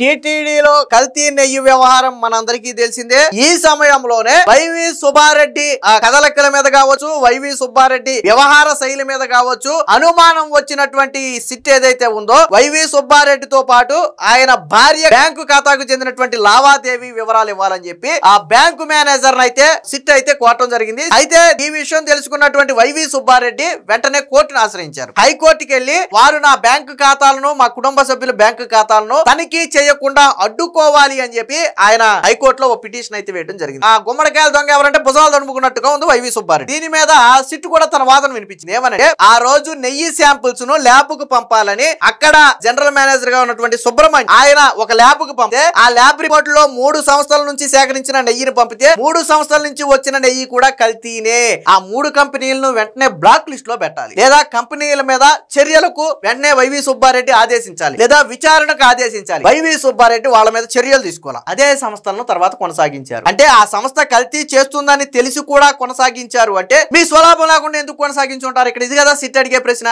టీటీడీలో కల్తీ నెయ్యి వ్యవహారం మనందరికీ తెలిసిందే. ఈ సమయంలోనే వైవి సుబ్బారెడ్డి కదలికల మీద కావచ్చు, వైవి సుబ్బారెడ్డి వ్యవహార శైలి మీద కావచ్చు అనుమానం వచ్చినటువంటి సిట్ ఏదైతే ఉందో, వైవి సుబ్బారెడ్డితో పాటు ఆయన భార్య బ్యాంకు ఖాతాకు చెందినటువంటి లావాదేవీ వివరాలు ఇవ్వాలని చెప్పి ఆ బ్యాంకు మేనేజర్ అయితే సిట్ అయితే కోరటం జరిగింది. అయితే ఈ విషయం తెలుసుకున్నటువంటి వైవి సుబ్బారెడ్డి వెంటనే కోర్టును ఆశ్రయించారు. హైకోర్టుకి వెళ్లి వారు నా బ్యాంకు ఖాతాలను, మా కుటుంబ సభ్యుల బ్యాంకు ఖాతాలను తనిఖీ చేయకుండా అడ్డుకోవాలి అని చెప్పి ఆయన హైకోర్టులో ఒక పిటిషన్ అయితే వేయడం జరిగింది. ఆ గుమ్మడికాయల దొంగ ఎవరంటే భుజాలు దొడుముకున్నట్టుగా ఉంది వైవి సుబ్బారెడ్డి. దీని మీద సిట్ కూడా తన వాదన వినిపించింది. ఏమనంటే ఆ రోజు నెయ్యి శాంపుల్స్ ను ల్యాబ్ కు పంపాలని అక్కడ జనరల్ మేనేజర్ గా ఉన్నటువంటి సుబ్రహ్మణ్యం ఆయన ఒక ల్యాబ్ కు పంపితే ఆ ల్యాబ్ రిపోర్ట్ లో 3 సంస్థల నుంచి సేకరించిన నెయ్యిని పంపితే 3 సంస్థల నుంచి వచ్చిన నెయ్యి కూడా కల్తీనే. ఆ 3 కంపెనీలను వెంటనే బ్లాక్ లిస్ట్ లో పెట్టాలి, లేదా కంపెనీల మీద చర్యలకు వెంటనే వైవి సుబ్బారెడ్డి ఆదేశించాలి, లేదా విచారణకు ఆదేశించాలి. వైవి సుబ్బారెడ్డి వాళ్ళ మీద చర్యలు తీసుకోవాలి. అదే సంస్థలను తర్వాత కొనసాగించారు. అంటే ఆ సంస్థ కల్తీ చేస్తుందని తెలిసి కూడా కొనసాగించారు అంటే మీ స్వలాభం లేకుండా ఎందుకు కొనసాగించుంటారు? ఇక్కడ ఇది కదా సిట్ అడిగే ప్రశ్న.